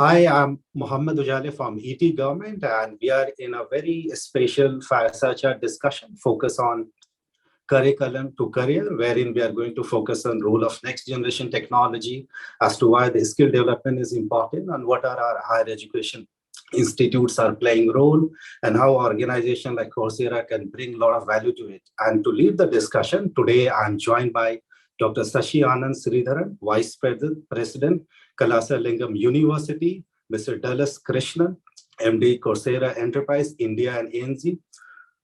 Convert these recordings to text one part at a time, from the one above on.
Hi, I'm Mohammed Ujaley from ETGovernment, and we are in a very special Fireside Chat discussion focus on curriculum to career, wherein we are going to focus on role of next generation technology as to why the skill development is important and what are our higher education institutes are playing role and how organization like Coursera can bring a lot of value to it. And to lead the discussion, today I'm joined by Dr. Shasi Anand Sridharan, Vice President, Kalasalingam University, Mr. Dulles Krishanan, MD, Coursera Enterprise India and ANZ.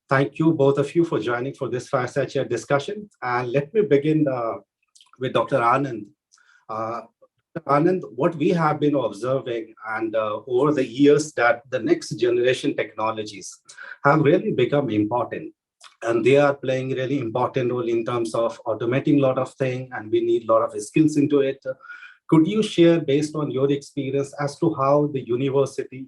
Thank you, both of you, for joining for this Fireside Chat discussion. And let me begin with Dr. Anand. Anand, what we have been observing and over the years that the next generation technologies have really become important. And they are playing a really important role in terms of automating a lot of things, and we need a lot of skills into it. Could you share, based on your experience, as to how the university,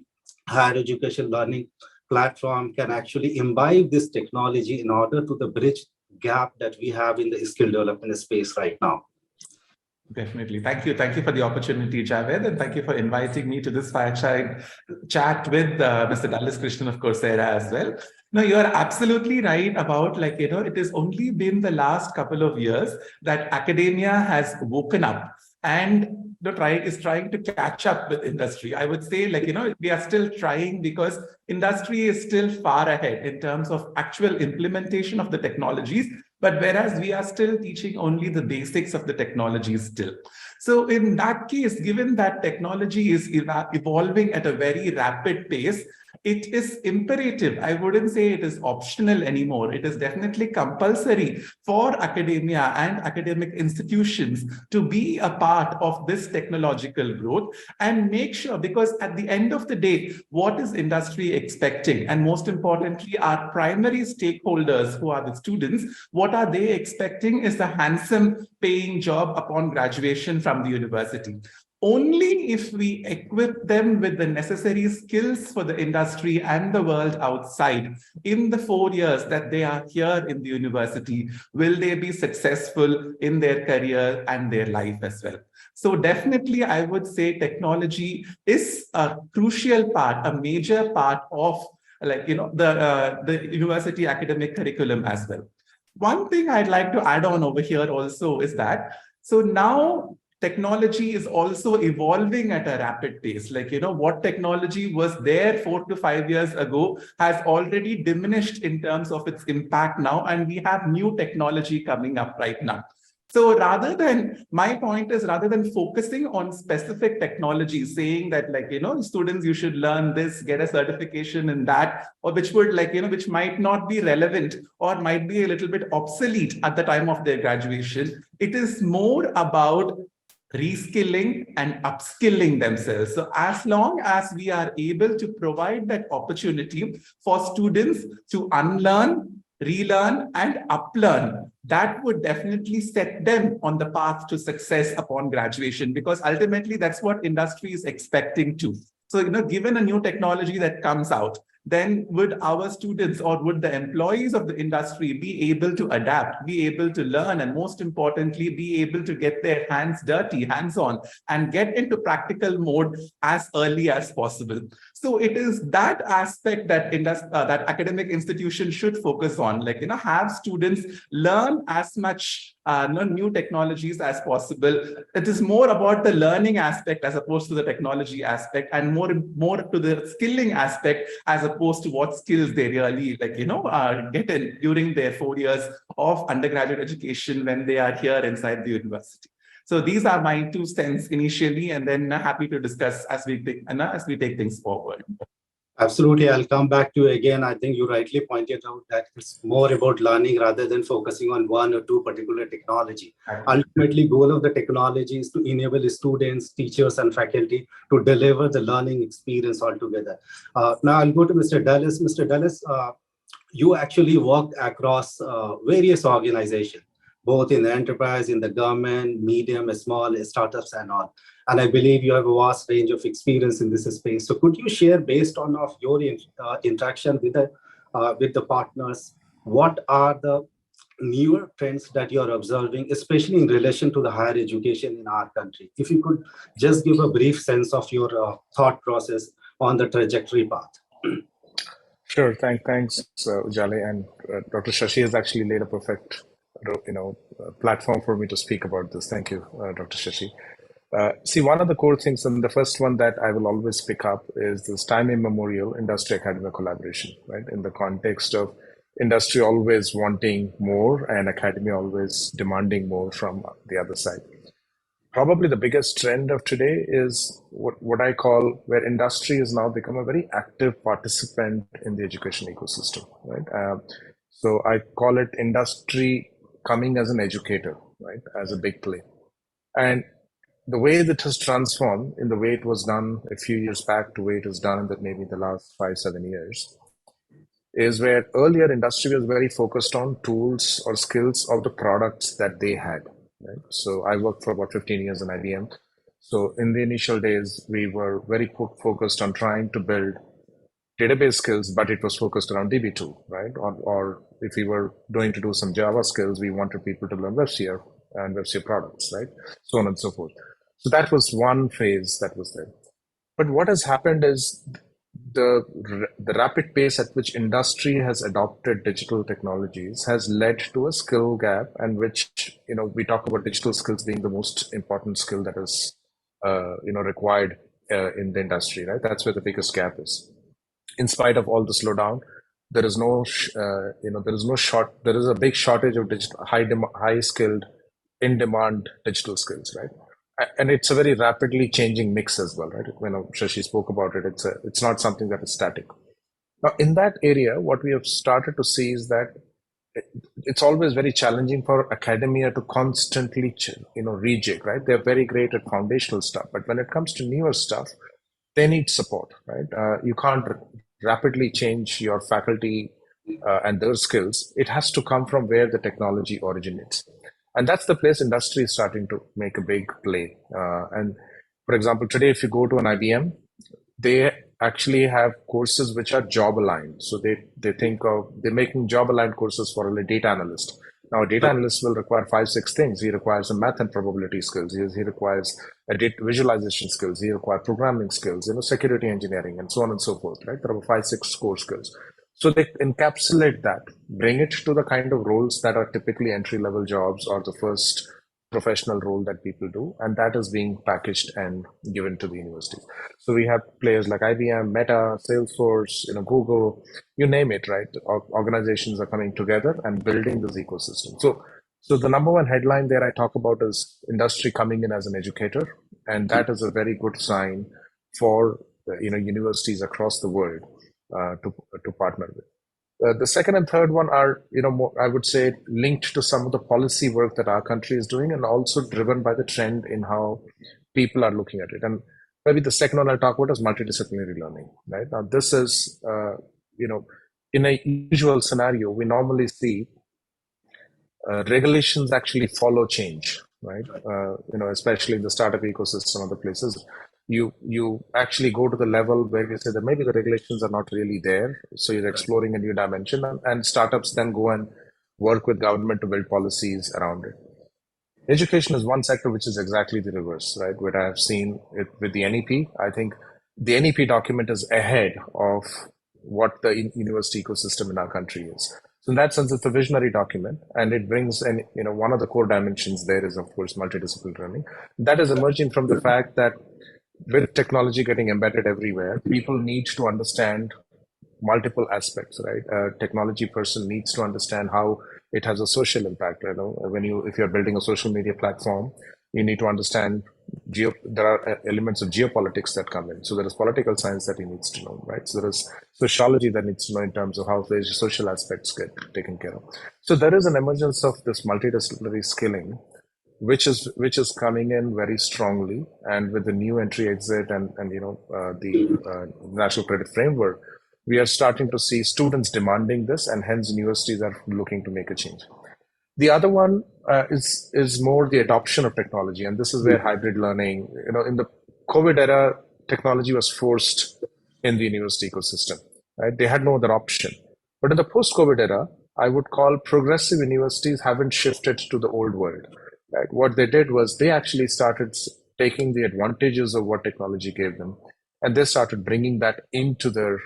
higher education learning platform can actually imbibe this technology in order to the bridge gap that we have in the skill development space right now? Definitely. Thank you. Thank you for the opportunity, Javed, and thank you for inviting me to this fireside chat with Mr. Dulles Krishanan of Coursera as well. No, you're absolutely right about, it has only been the last couple of years that academia has woken up and is trying to catch up with industry. I would say, we are still trying because industry is still far ahead in terms of actual implementation of the technologies. But whereas we are still teaching only the basics of the technologies still. So in that case, given that technology is evolving at a very rapid pace, it is imperative. I wouldn't say it is optional anymore. It is definitely compulsory for academia and academic institutions to be a part of this technological growth and make sure, because at the end of the day, what is industry expecting? And most importantly, our primary stakeholders, who are the students, what are they expecting is a handsome paying job upon graduation from the university. Only if we equip them with the necessary skills for the industry and the world outside in the 4 years that they are here in the university, will they be successful in their career and their life as well. So definitely, I would say technology is a crucial part, a major part of the university academic curriculum as well. One thing I'd like to add on over here also is that, so now technology is also evolving at a rapid pace. What technology was there 4 to 5 years ago has already diminished in terms of its impact now, and we have new technology coming up right now. So my point is, rather than focusing on specific technology, saying that, students, you should learn this, get a certification in that, or which would, which might not be relevant or might be a little bit obsolete at the time of their graduation, it is more about reskilling and upskilling themselves. So as long as we are able to provide that opportunity for students to unlearn, relearn, and uplearn, that would definitely set them on the path to success upon graduation, because ultimately that's what industry is expecting too. So, given a new technology that comes out, then would our students or would the employees of the industry be able to adapt, be able to learn, and most importantly, be able to get their hands dirty, hands-on, and get into practical mode as early as possible. So it is that aspect that that academic institutions should focus on, have students learn as much new technologies as possible. It is more about the learning aspect as opposed to the technology aspect, and more to the skilling aspect as opposed to what skills they really get in during their 4 years of undergraduate education when they are here inside the university. So these are my 2 cents initially, and then happy to discuss as we take things forward. Absolutely. I'll come back to you again. I think you rightly pointed out that it's more about learning rather than focusing on 1 or 2 particular technology. Right. Ultimately, goal of the technology is to enable students, teachers, and faculty to deliver the learning experience altogether. Now I'll go to Mr. Dulles. Mr. Dulles, you actually worked across various organizations, both in the enterprise, in the government, medium, small, startups, and all. And I believe you have a vast range of experience in this space. So could you share, based on your interaction with the partners, what are the newer trends that you're observing, especially in relation to the higher education in our country? If you could just give a brief sense of your thought process on the trajectory path. Sure. Thanks, Ujaley, and Dr. Shashi has actually laid a perfect, platform for me to speak about this. Thank you, Dr. Shashi. See, one of the core things, and the first one that I will always pick up is this time immemorial industry-academia collaboration, right? In the context of industry always wanting more and academia always demanding more from the other side. Probably the biggest trend of today is what I call where industry has now become a very active participant in the education ecosystem, right? So I call it industry coming as an educator, right, as a big play. And the way that has transformed in the way it was done a few years back to the way it is done in that maybe the last 5-7 years is where earlier industry was very focused on tools or skills of the products that they had. Right? So I worked for about 15 years in IBM. So in the initial days, we were very focused on trying to build database skills, but it was focused around DB2, right? Or if we were going to do some Java skills, we wanted people to learn WebSphere and WebSphere products, right? So on and so forth. So that was one phase that was there. But what has happened is the rapid pace at which industry has adopted digital technologies has led to a skill gap, and which, we talk about digital skills being the most important skill that is, required in the industry, right? That's where the biggest gap is. In spite of all the slowdown, there is a big shortage of digital, high skilled, in demand digital skills, right? And it's a very rapidly changing mix as well, right? When Shashi spoke about it, it's not something that is static. Now, in that area, what we have started to see is that it's always very challenging for academia to constantly, rejig, right? They're very great at foundational stuff, but when it comes to newer stuff, they need support, right? You can't rapidly change your faculty and their skills. It has to come from where the technology originates. And that's the place industry is starting to make a big play. And for example, today, if you go to an IBM, they actually have courses which are job aligned. So they're making job aligned courses for a data analyst. Now, a data analyst will require 5-6 things. He requires some math and probability skills. He requires a data visualization skills. He requires programming skills, security engineering, and so on and so forth, right? There are 5-6 core skills. So they encapsulate that, bring it to the kind of roles that are typically entry-level jobs or the first professional role that people do, and that is being packaged and given to the universities. So we have players like IBM, Meta, Salesforce, Google, you name it, right? Organizations are coming together and building this ecosystem. So the number one headline there I talk about is industry coming in as an educator, and that is a very good sign for universities across the world to partner with. The second and third one are, more, I would say, linked to some of the policy work that our country is doing, and also driven by the trend in how people are looking at it. And maybe the second one I'll talk about is multidisciplinary learning, right? Now, this is, in a usual scenario, we normally see regulations actually follow change, right? Especially in the startup ecosystem of the places. You actually go to the level where you say that maybe the regulations are not really there. So you're exploring a new dimension, and startups then go and work with government to build policies around it. Education is one sector which is exactly the reverse, right? Where I have seen it with the NEP. I think the NEP document is ahead of what the university ecosystem in our country is. So in that sense, it's a visionary document, and it brings, and one of the core dimensions there is, of course, multidisciplinary learning. That is emerging from the fact that with technology getting embedded everywhere, people need to understand multiple aspects, right? A technology person needs to understand how it has a social impact. If you're building a social media platform, you need to understand there are elements of geopolitics that come in. So there is political science that he needs to know, right? So there is sociology that needs to know in terms of how the social aspects get taken care of. So there is an emergence of this multidisciplinary skilling, which is coming in very strongly, and with the new entry exit and the national credit framework, we are starting to see students demanding this, and hence universities are looking to make a change. The other one is more the adoption of technology, and this is where hybrid learning, in the COVID era, technology was forced in the university ecosystem, right? They had no other option. But in the post-COVID era, I would call progressive universities haven't shifted to the old world. Right? What they did was they actually started taking the advantages of what technology gave them, and they started bringing that into their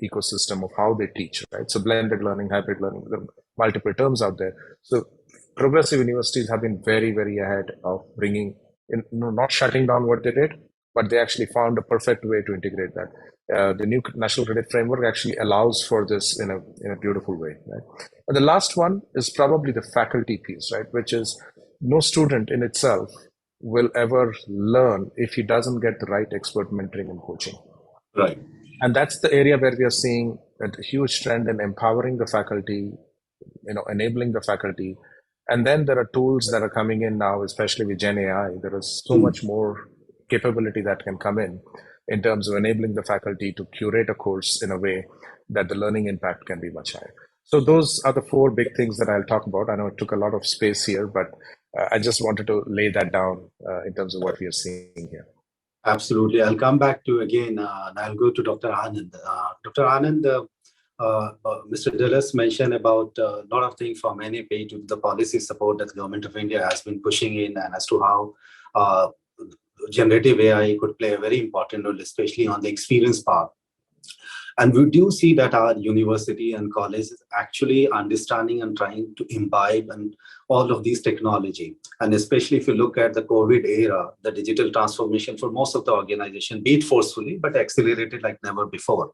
ecosystem of how they teach. Right? So blended learning, hybrid learning, the multiple terms out there. So progressive universities have been very, very ahead of bringing, not shutting down what they did, but they actually found a perfect way to integrate that. The new national credit framework actually allows for this in a beautiful way. Right? And the last one is probably the faculty piece, right? Which is no student in itself will ever learn if he doesn't get the right expert mentoring and coaching. Right. And that's the area where we are seeing a huge trend in empowering the faculty, enabling the faculty. And then there are tools that are coming in now, especially with Gen AI. There is so much more capability that can come in terms of enabling the faculty to curate a course in a way that the learning impact can be much higher. So those are the four big things that I'll talk about. I know it took a lot of space here, but I just wanted to lay that down in terms of what we are seeing here. Absolutely. I'll come back to again, and I'll go to Dr. Anand. Dr. Anand, Mr. Dulles mentioned about a lot of things from NAP to the policy support that the Government of India has been pushing in, and as to how generative AI could play a very important role, especially on the experience part. And we do see that our university and colleges actually understanding and trying to imbibe and all of these technology. And especially if you look at the COVID era, the digital transformation for most of the organization, be it forcefully, but accelerated like never before.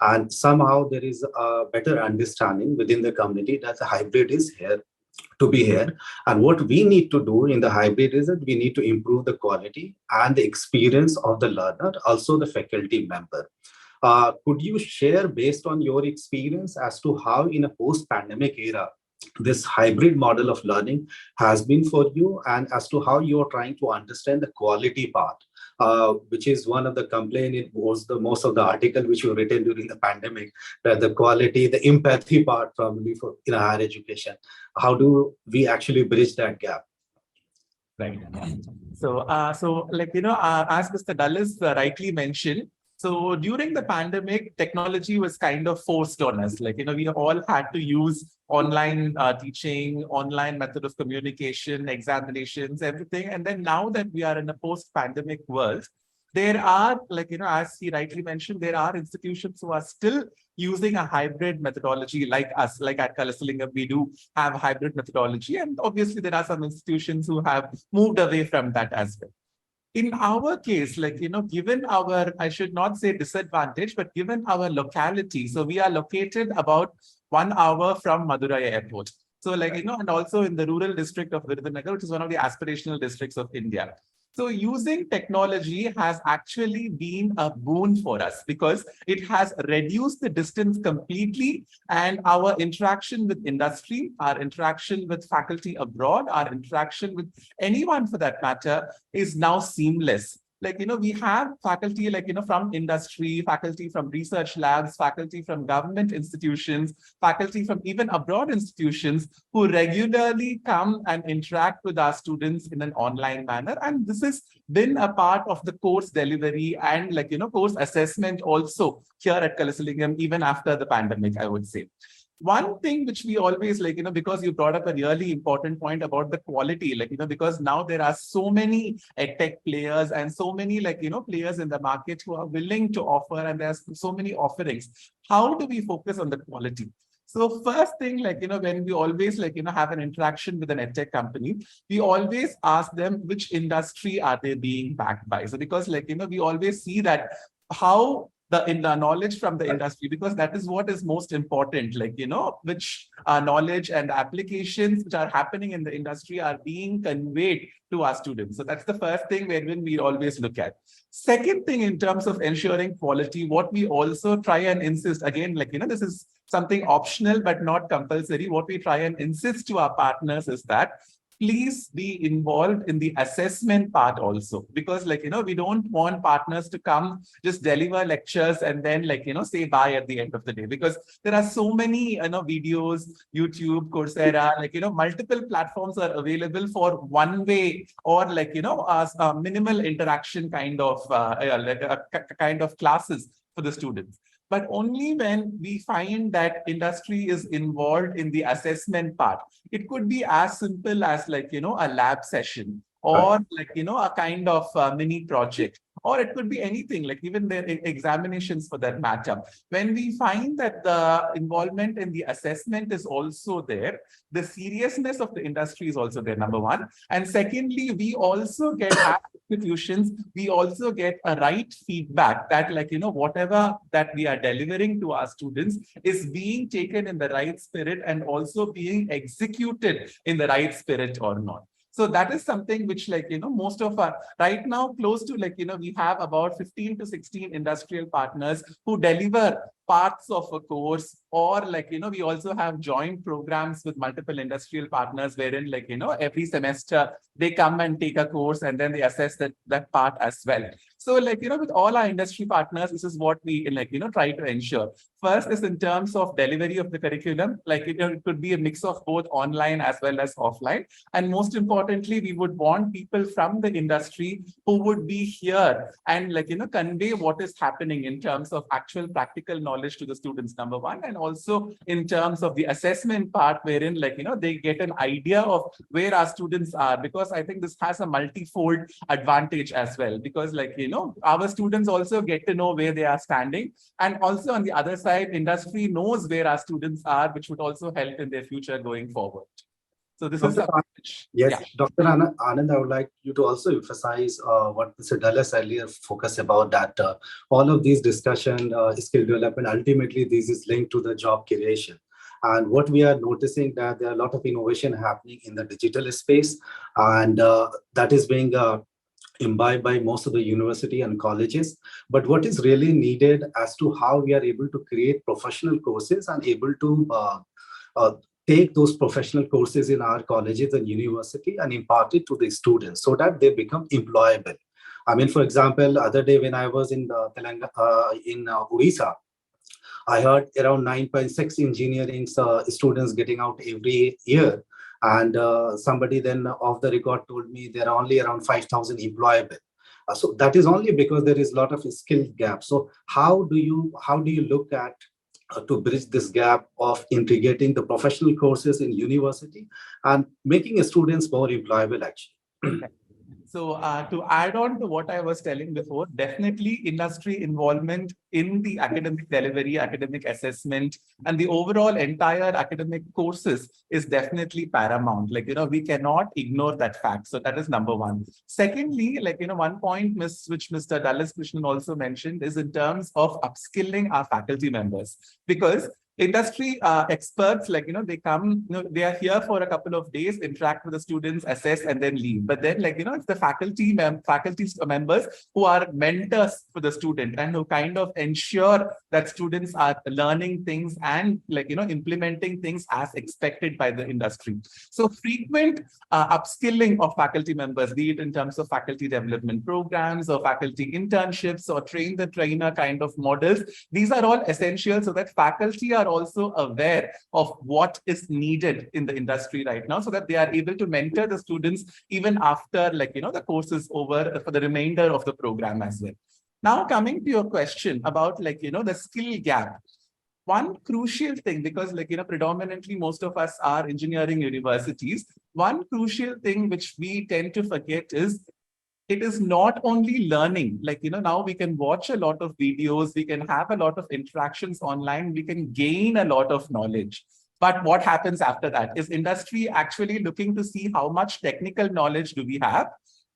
And somehow there is a better understanding within the community that the hybrid is here to be here. And what we need to do in the hybrid is that we need to improve the quality and the experience of the learner, also the faculty member. Could you share based on your experience as to how in a post-pandemic era, this hybrid model of learning has been for you, and as to how you are trying to understand the quality part, which is one of the complaints. It was the most of the article which you written during the pandemic, that the quality, the empathy part probably for in higher education. How do we actually bridge that gap? Right. So, as Mr. Dulles rightly mentioned, so during the pandemic, technology was kind of forced on us. We all had to use online teaching, online method of communication, examinations, everything. And then now that we are in a post-pandemic world, there are, as he rightly mentioned, there are institutions who are still using a hybrid methodology like us, like at Kalasalingam, we do have a hybrid methodology. And obviously there are some institutions who have moved away from that as well. In our case, given our, I should not say disadvantage, but given our locality, so we are located about 1 hour from Madurai airport. So and also in the rural district of Virudhunagar, which is one of the aspirational districts of India. So using technology has actually been a boon for us because it has reduced the distance completely, and our interaction with industry, our interaction with faculty abroad, our interaction with anyone for that matter is now seamless. We have faculty, from industry, faculty from research labs, faculty from government institutions, faculty from even abroad institutions who regularly come and interact with our students in an online manner. And this has been a part of the course delivery and course assessment also here at Kalasalingam, even after the pandemic, I would say. One thing which we always because you brought up a really important point about the quality, because now there are so many edtech players and so many players in the market who are willing to offer, and there's so many offerings. How do we focus on the quality? So first thing, when we always have an interaction with an edtech company, we always ask them which industry are they being backed by. So because we always see that how in the knowledge from the industry, because that is what is most important, which knowledge and applications which are happening in the industry are being conveyed to our students. So that's the first thing wherein we always look at. Second thing, in terms of ensuring quality, what we also try and insist, again, this is something optional but not compulsory. What we try and insist to our partners is that please be involved in the assessment part also, because we don't want partners to come just deliver lectures and then say bye at the end of the day, because there are so many videos, YouTube, Coursera, multiple platforms are available for one way or minimal interaction kind of classes for the students. but only when we find that industry is involved in the assessment part. It could be as simple as like, a lab session, or like, a kind of mini project, or it could be anything, like even their examinations for that matter. When we find that the involvement in the assessment is also there, the seriousness of the industry is also there, number one. And secondly, we also get institutions, we also get a right feedback that like, whatever that we are delivering to our students is being taken in the right spirit and also being executed in the right spirit or not. So that is something which like, most of our right now close to like, we have about 15 to 16 industrial partners who deliver parts of a course, or like, we also have joint programs with multiple industrial partners wherein like, every semester they come and take a course and then they assess that part as well. So like, with all our industry partners, this is what we like, try to ensure. First is in terms of delivery of the curriculum, like, it could be a mix of both online as well as offline. And most importantly, we would want people from the industry who would be here and like, convey what is happening in terms of actual practical knowledge to the students, number one. And also in terms of the assessment part, wherein like, they get an idea of where our students are, because I think this has a multifold advantage as well, because like, our students also get to know where they are standing. And also on the other side, industry knows where our students are, which would also help in their future going forward. So this is something which, yes, yeah. Dr. Anand, I would like you to also emphasize what Mr. Dulles earlier focused about, that all of these discussion, skill development, ultimately this is linked to the job creation. And what we are noticing that there are a lot of innovation happening in the digital space, and that is being imbibed by most of the university and colleges. But what is really needed as to how we are able to create professional courses and able to take those professional courses in our colleges and university and impart it to the students so that they become employable. I mean, for example, other day when I was in Odisha, I heard around 9.6 engineering students getting out every year. And somebody then off the record told me there are only around 5,000 employable. So that is only because there is a lot of skill gap. So how do you look at to bridge this gap of integrating the professional courses in university and making students more employable actually? So to add on to what I was telling before, definitely industry involvement in the academic delivery, academic assessment, and the overall entire academic courses is definitely paramount. Like, we cannot ignore that fact. So that is number one. Secondly, like, one point which Mr. Dulles Krishanan also mentioned is in terms of upskilling our faculty members, because industry experts, like, they come, they are here for a couple of days, interact with the students, assess, and then leave. But then, like, it's the faculty members who are mentors for the student and who kind of ensure that students are learning things and, like, implementing things as expected by the industry. So frequent upskilling of faculty members, be it in terms of faculty development programs or faculty internships or train the trainer kind of models, these are all essential so that faculty are also aware of what is needed in the industry right now, so that they are able to mentor the students even after, like, the course is over for the remainder of the program as well. Now, coming to your question about, like, the skill gap. One crucial thing, because, like, predominantly most of us are engineering universities, one crucial thing which we tend to forget is it is not only learning. Like, now we can watch a lot of videos, we can have a lot of interactions online, we can gain a lot of knowledge. But what happens after that? Is industry actually looking to see how much technical knowledge do we have?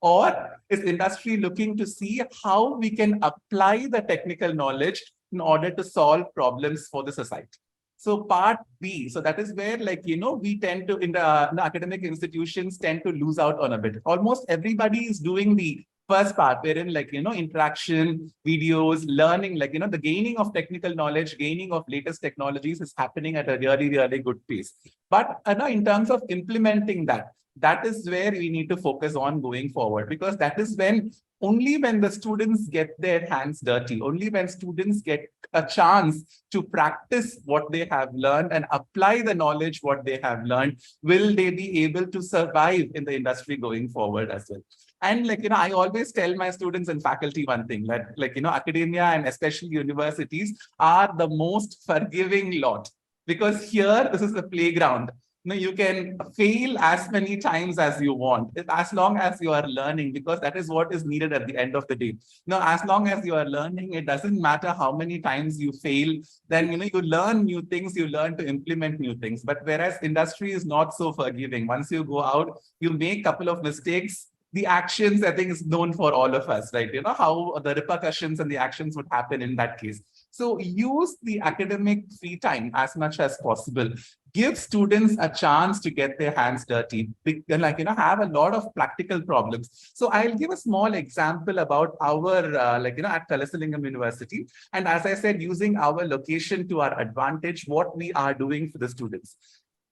Or is industry looking to see how we can apply the technical knowledge in order to solve problems for the society? So part B, so that is where, like, we tend to, in the academic institutions, tend to lose out on a bit. Almost everybody is doing the first part, wherein, like, interaction, videos, learning, like, the gaining of technical knowledge, gaining of latest technologies is happening at a really, really good pace. But in terms of implementing that is where we need to focus on going forward, because that is when, only when the students get their hands dirty, only when students get a chance to practice what they have learned and apply the knowledge what they have learned, will they be able to survive in the industry going forward as well. And I always tell my students and faculty one thing, that academia and especially universities are the most forgiving lot, because here this is the playground. You can fail as many times as you want, as long as you are learning, because that is what is needed at the end of the day. As long as you are learning, it doesn't matter how many times you fail. Then you learn new things, you learn to implement new things. But whereas industry is not so forgiving. Once you go out, you make a couple of mistakes, the actions, I think, is known for all of us, right? How the repercussions and the actions would happen in that case. So use the academic free time as much as possible. Give students a chance to get their hands dirty, have a lot of practical problems. So I'll give a small example about our, at Kalasalingam University. And as I said, using our location to our advantage, what we are doing for the students.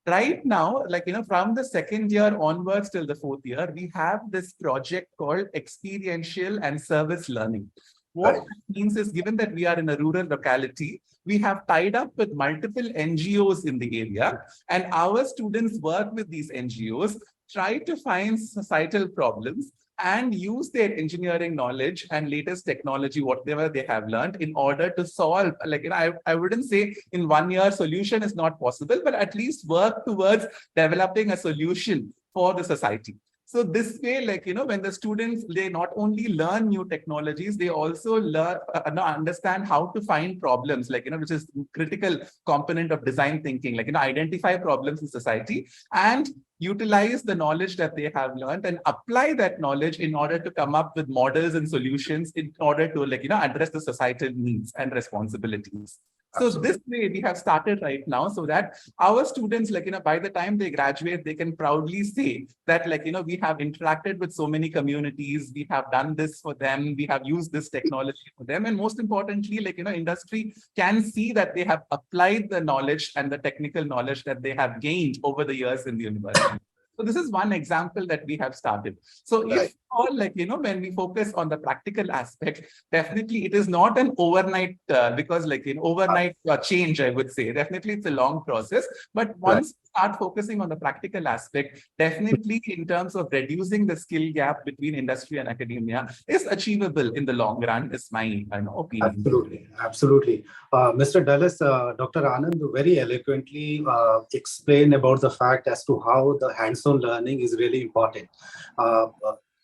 Right now, from the second year onwards till the fourth year, we have this project called experiential and service learning. What that means is, given that we are in a rural locality, we have tied up with multiple NGOs in the area, and our students work with these NGOs, try to find societal problems, and use their engineering knowledge and latest technology, whatever they have learned, in order to solve, I wouldn't say in 1 year solution is not possible, but at least work towards developing a solution for the society. So this way, when the students, they not only learn new technologies, they also learn, understand how to find problems, which is critical component of design thinking, identify problems in society and utilize the knowledge that they have learned and apply that knowledge in order to come up with models and solutions in order to, address the societal needs and responsibilities. So this way we have started right now, so that our students, by the time they graduate, they can proudly say that, we have interacted with so many communities, we have done this for them, we have used this technology for them. And most importantly, industry can see that they have applied the knowledge and the technical knowledge that they have gained over the years in the university. So this is one example that we have started. So if all, when we focus on the practical aspect, definitely it is not an overnight, because overnight change, I would say. Definitely it's a long process. But once we start focusing on the practical aspect, definitely in terms of reducing the skill gap between industry and academia is achievable in the long run, is my opinion. Absolutely, absolutely. Mr. Dulles, Dr. Anand very eloquently explained about the fact as to how the hands-on learning is really important.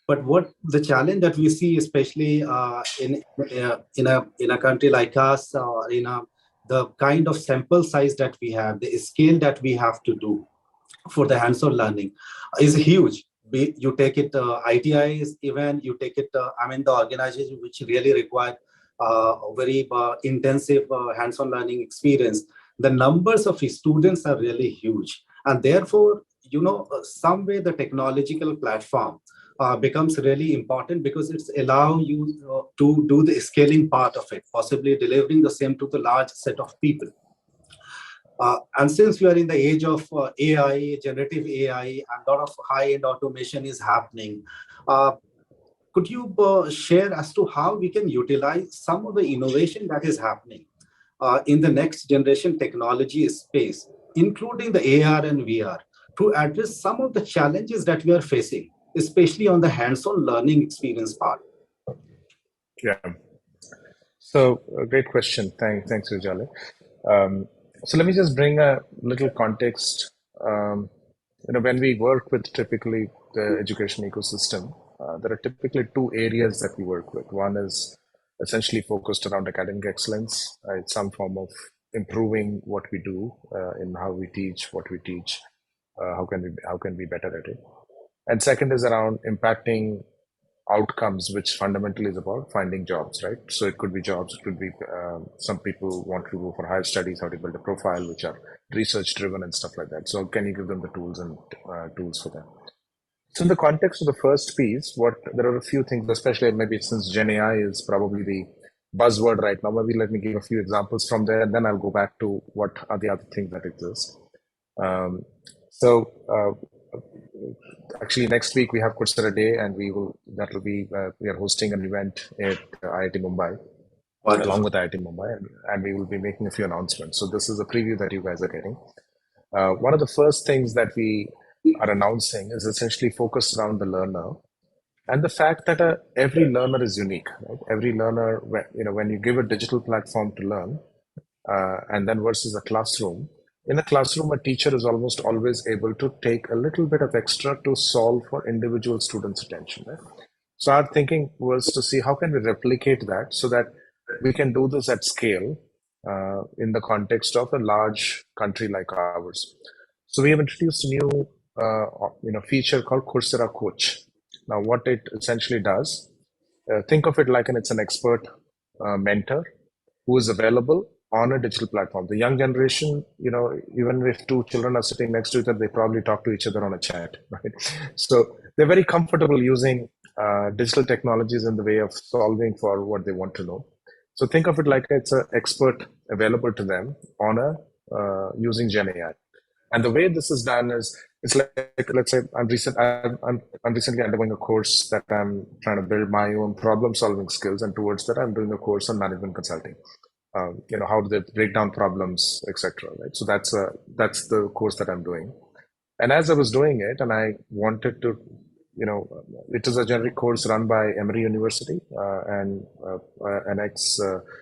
But what the challenge that we see, especially in a country like us, or the kind of sample size that we have, the scale that we have to do for the hands-on learning is huge. You take it ITIs, even you take it, the organizations which really require very intensive hands-on learning experience. The numbers of students are really huge, and therefore, some way the technological platform becomes really important, because it's allow you to do the scaling part of it, possibly delivering the same to the large set of people. And since we are in the age of AI, generative AI, and a lot of high-end automation is happening, could you share as to how we can utilize some of the innovation that is happening in the next generation technology space, including the AR and VR, to address some of the challenges that we are facing, especially on the hands-on learning experience part? Yeah. So, great question. Thanks, Ujaley. So let me just bring a little context. When we work with typically the education ecosystem, there are typically two areas that we work with. One is essentially focused around academic excellence. It's some form of improving what we do in how we teach, what we teach, how can we be better at it. And second is around impacting outcomes, which fundamentally is about finding jobs, right? So it could be jobs, it could be some people want to go for higher studies, how to build a profile, which are research driven and stuff like that. So can you give them the tools and tools for that? So in the context of the first piece, there are a few things, especially maybe since Gen AI is probably the buzzword right now, maybe let me give a few examples from there, and then I'll go back to what are the other things that exist. Actually, next week we have Coursera Day, and we are hosting an event at IIT Mumbai, along with IIT Mumbai, and we will be making a few announcements. So this is a preview that you guys are getting. One of the first things that we are announcing is essentially focused around the learner, And the fact that every learner is unique, right? Every learner, when you give a digital platform to learn, and then versus a classroom, in a classroom, a teacher is almost always able to take a little bit of extra to solve for individual students' attention. Right? So our thinking was to see how can we replicate that so that we can do this at scale in the context of a large country like ours. So we have introduced a new feature called Coursera Coach. Now, what it essentially does, think of it like it's an expert mentor who is available on a digital platform. The young generation, even if two children are sitting next to each other, they probably talk to each other on a chat, right? So they're very comfortable using digital technologies in the way of solving for what they want to know. So think of it like it's an expert available to them on using Gen AI. And the way this is done is, it's like, let's say I'm recently undergoing a course that I'm trying to build my own problem solving skills, and towards that I'm doing a course on management consulting. How do they break down problems, etc. Right? So that's the course that I'm doing. And as I was doing it, and I wanted to, it is a generic course run by Emory University and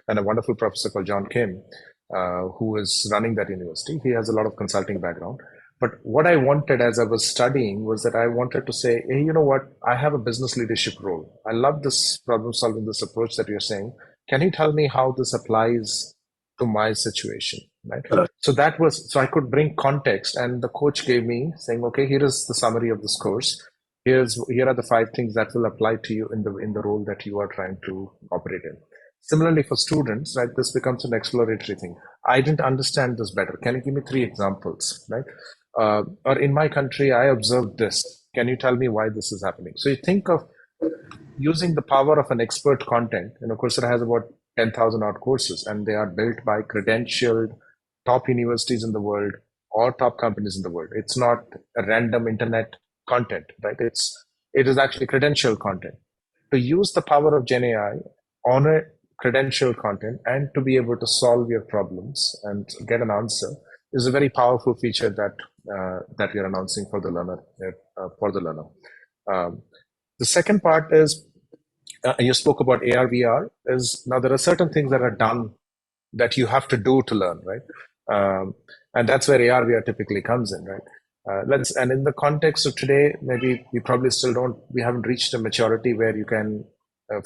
a wonderful professor called John Kim, who is running that university. He has a lot of consulting background. But what I wanted as I was studying was that I wanted to say, hey, you know what? I have a business leadership role. I love this problem solving, this approach that you're saying. Can you tell me how this applies to my situation? Right. So I could bring context, and the coach gave me saying, okay, here is the summary of this course. Here are the 5 things that will apply to you in the role that you are trying to operate in. Similarly, for students, right, this becomes an exploratory thing. I didn't understand this better. Can you give me 3 examples, right? Or in my country, I observed this. Can you tell me why this is happening? So you think of using the power of an expert content. Coursera has about 10,000 odd courses, and they are built by credentialed top universities in the world or top companies in the world. It's not a random internet content, right? It is actually credentialed content. To use the power of Gen AI on a credentialed content and to be able to solve your problems and get an answer is a very powerful feature that we are announcing for the learner. The second part is, you spoke about AR, VR. Now there are certain things that are done that you have to do to learn, right? And that's where AR, VR typically comes in, right? And in the context of today, maybe we haven't reached a maturity where you can,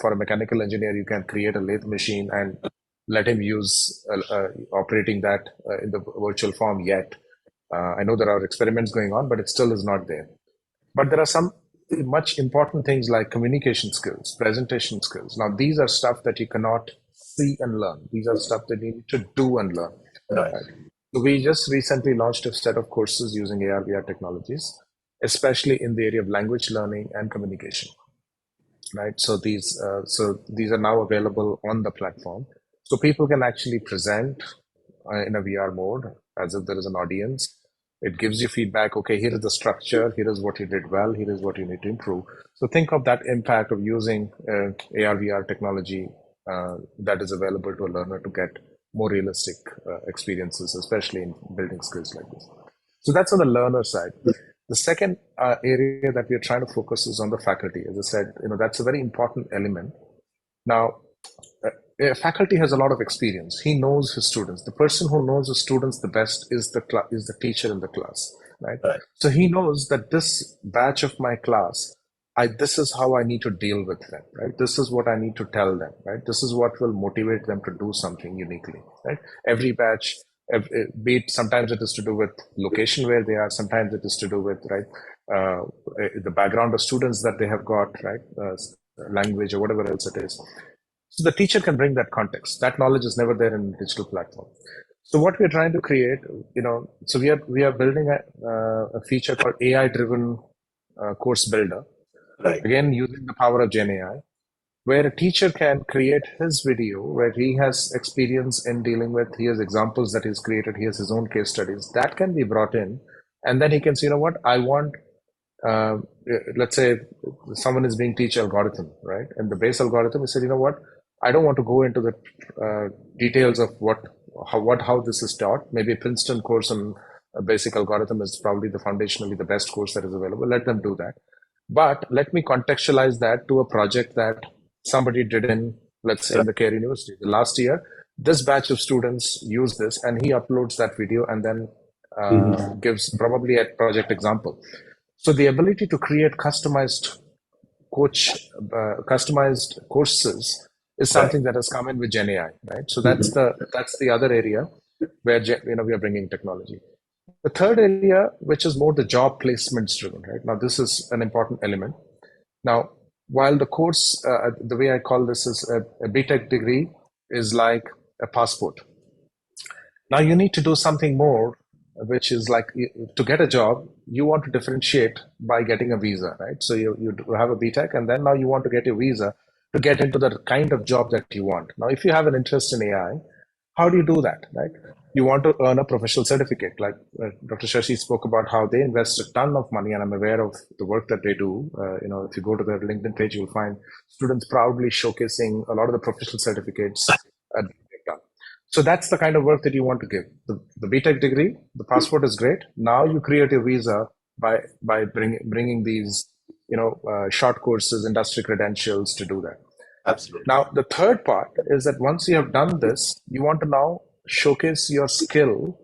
for a mechanical engineer, you can create a lathe machine and let him use operating that in the virtual form yet. I know there are experiments going on, but it still is not there. But there are some much important things like communication skills, presentation skills. Now, these are stuff that you cannot see and learn. These are stuff that you need to do and learn. Right. So we just recently launched a set of courses using AR, VR technologies, especially in the area of language learning and communication. Right. So these are now available on the platform. So people can actually present in a VR mode as if there is an audience. It gives you feedback. Okay, here is the structure. Here is what you did well. Here is what you need to improve. So think of that impact of using AR, VR technology that is available to a learner to get more realistic experiences, especially in building skills like this. So that's on the learner side. The second area that we are trying to focus is on the faculty. As I said, that's a very important element. Now, faculty has a lot of experience. He knows his students. The person who knows his students the best is the teacher in the class, right? So he knows that this batch of my class, this is how I need to deal with them, right? This is what I need to tell them, right? This is what will motivate them to do something uniquely, right? Every batch, be it sometimes it is to do with location where they are, sometimes it is to do with, right, the background of students that they have got, right, language or whatever else it is. So the teacher can bring that context. That knowledge is never there in a digital platform. So what we're trying to create, so we are building a feature called AI-driven course builder. Right. Again, using the power of Gen AI, where a teacher can create his video where he has experience in dealing with, he has examples that he's created, he has his own case studies, that can be brought in. And then he can say, I want, let's say someone is being teach algorithm, right? And the base algorithm, he said, I don't want to go into the details of how this is taught. Maybe a Princeton course on a basic algorithm is probably foundationally the best course that is available. Let them do that. But let me contextualize that to a project that somebody did in, let's say, in the Care University. The last year, this batch of students use this, and he uploads that video and then gives probably a project example. So the ability to create customized courses is something that has come in with Gen AI, right? So that's the other area where we are bringing technology. The third area, which is more the job placements driven, right? Now, this is an important element. Now, while the course, the way I call this is a BTech degree is like a passport. Now you need to do something more, which is like to get a job, you want to differentiate by getting a visa, right? So you have a BTech, and then now you want to get a visa to get into the kind of job that you want. Now, if you have an interest in AI, how do you do that, right? You want to earn a professional certificate, like Dr. Shashi spoke about how they invest a ton of money, and I'm aware of the work that they do. If you go to their LinkedIn page, you'll find students proudly showcasing a lot of the professional certificates they've done. So that's the kind of work that you want to give. The BTech degree, the passport is great. Now you create a visa by bringing these, short courses, industry credentials to do that. Absolutely. Now, the third part is that once you have done this, you want to now showcase your skill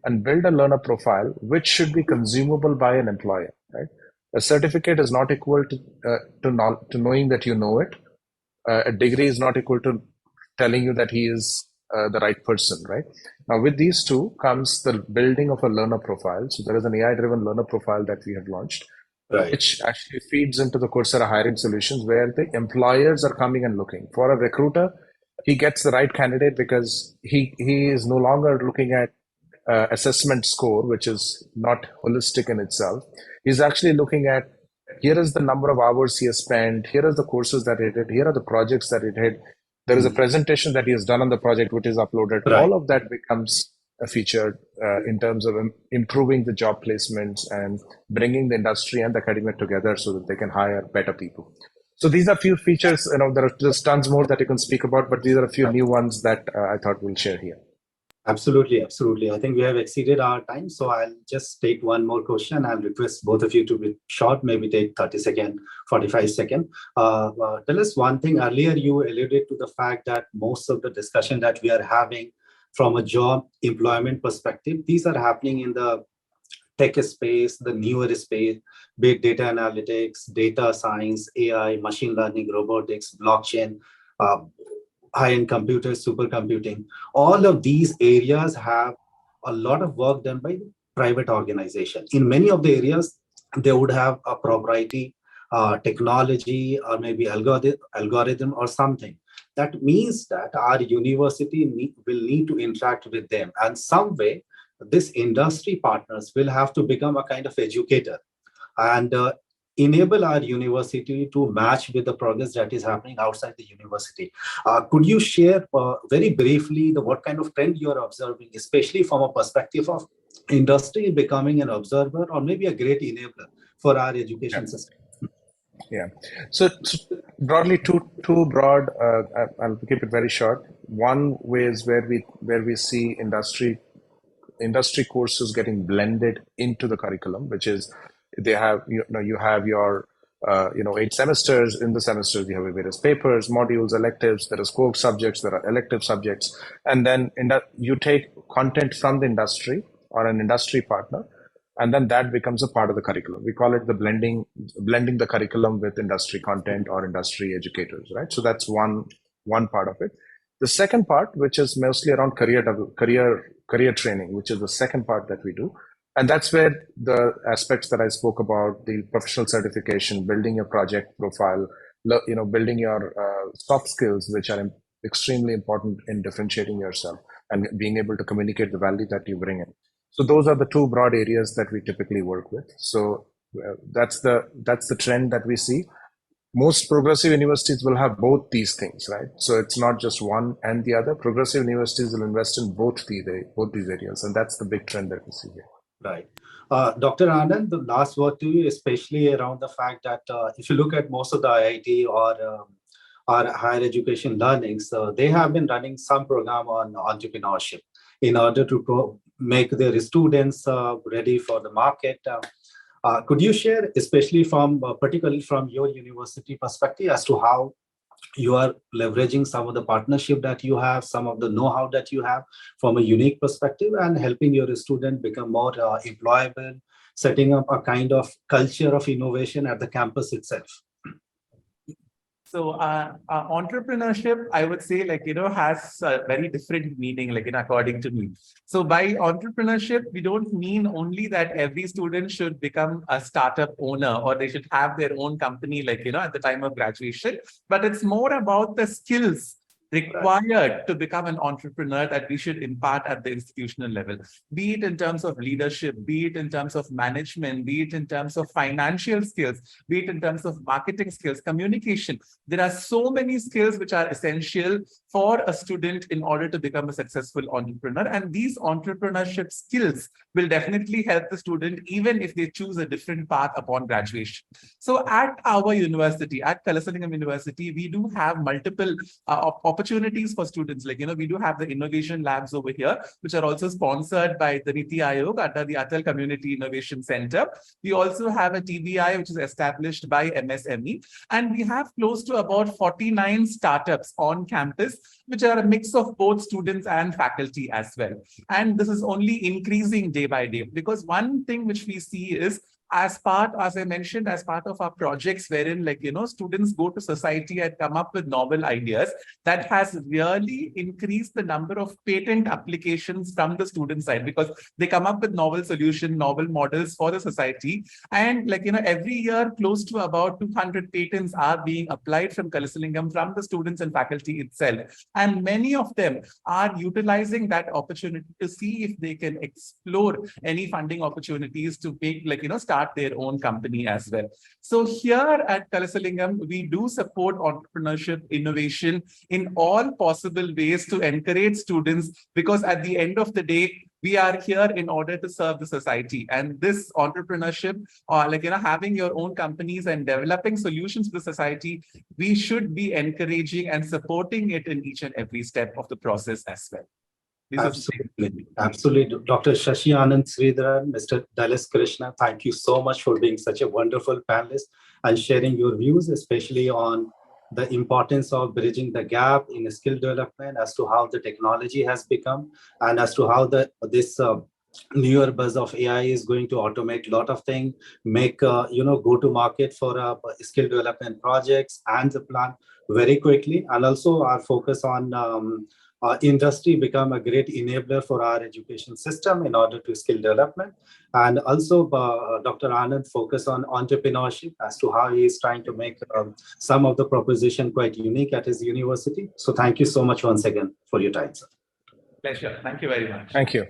and build a learner profile, which should be consumable by an employer, right? A certificate is not equal to knowing that you know it. A degree is not equal to telling you that he is the right person, right? Now, with these two comes the building of a learner profile. So there is an AI-driven learner profile that we have launched, which actually feeds into the Coursera hiring solutions, where the employers are coming and looking. For a recruiter, he gets the right candidate because he is no longer looking at assessment score, which is not holistic in itself. He's actually looking at, here is the number of hours he has spent, here are the courses that he did, here are the projects that he did. There is a presentation that he has done on the project, which is uploaded. All of that becomes a feature in terms of improving the job placements and bringing the industry and the academia together so that they can hire better people. So these are a few features. There's tons more that you can speak about, but these are a few new ones that I thought we'll share here. Absolutely. I think we have exceeded our time, so I'll just take one more question. I'll request both of you to be short, maybe take 30 seconds, 45 seconds. Tell us one thing. Earlier, you alluded to the fact that most of the discussion that we are having from a job employment perspective, these are happening in the tech space, the newer space, be it data analytics, data science, AI, machine learning, robotics, blockchain, high-end computers, supercomputing. All of these areas have a lot of work done by private organizations. In many of the areas, they would have a proprietary technology or maybe algorithm or something. That means that our university will need to interact with them. And some way, this industry partners will have to become a kind of educator and enable our university to match with the progress that is happening outside the university. Could you share very briefly what kind of trend you are observing, especially from a perspective of industry becoming an observer or maybe a great enabler for our education system? Yeah. So broadly, two broad. I'll keep it very short. One way is where we see industry courses getting blended into the curriculum, which is they have you have your 8 semesters. In the semesters, you have various papers, modules, electives. There is core subjects, there are elective subjects, and then you take content from the industry or an industry partner, and then that becomes a part of the curriculum. We call it the blending the curriculum with industry content or industry educators, right? So that's one part of it. The second part, which is mostly around career training, which is the second part that we do. And that's where the aspects that I spoke about, the professional certification, building your project profile, building your soft skills, which are extremely important in differentiating yourself and being able to communicate the value that you bring in. So those are the two broad areas that we typically work with. So that's the trend that we see. Most progressive universities will have both these things, right? So it's not just one and the other. Progressive universities will invest in both these areas, and that's the big trend that we see here. Right. Dr. Anand, the last word to you, especially around the fact that if you look at most of the IIT or higher education learnings, they have been running some program on entrepreneurship in order to make their students ready for the market. Could you share, especially particularly from your university perspective, as to how you are leveraging some of the partnership that you have, some of the know-how that you have from a unique perspective, and helping your student become more employable, setting up a kind of culture of innovation at the campus itself? So entrepreneurship, I would say, has a very different meaning, according to me. So by entrepreneurship, we don't mean only that every student should become a startup owner or they should have their own company, at the time of graduation, but it's more about the skills required to become an entrepreneur that we should impart at the institutional level, be it in terms of leadership, be it in terms of management, be it in terms of financial skills, be it in terms of marketing skills, communication. There are so many skills which are essential for a student in order to become a successful entrepreneur. And these entrepreneurship skills will definitely help the student even if they choose a different path upon graduation. So at our university, at Kalasalingam University, we do have multiple opportunities for students. We do have the innovation labs over here, which are also sponsored by the Niti Aayog under the Atal Community Innovation Center. We also have a TBI, which is established by MSME. And we have close to about 49 startups on campus, which are a mix of both students and faculty as well. And this is only increasing day by day, because one thing which we see is, as I mentioned, as part of our projects wherein, students go to society and come up with novel ideas, that has really increased the number of patent applications from the student side, because they come up with novel solutions, novel models for the society. And every year, close to about 200 patents are being applied from Kalasalingam, from the students and faculty itself. And many of them are utilizing that opportunity to see if they can explore any funding opportunities to make, start their own company as well. So here at Kalasalingam, we do support entrepreneurship, innovation in all possible ways to encourage students, because at the end of the day, we are here in order to serve the society. And this entrepreneurship, or having your own companies and developing solutions for the society, we should be encouraging and supporting it in each and every step of the process as well. Absolutely. Dr. Shasi Anand Sridharan, Mr. Dulles Krishanan, thank you so much for being such a wonderful panelist and sharing your views, especially on the importance of bridging the gap in skill development, as to how the technology has become, and as to how this newer buzz of AI is going to automate a lot of things, make go to market for skill development projects and the plan very quickly, and also our focus on industry become a great enabler for our education system in order to skill development. And also Dr. Anand focus on entrepreneurship as to how he is trying to make some of the proposition quite unique at his university. So thank you so much once again for your time, sir. Pleasure. Thank you very much. Thank you.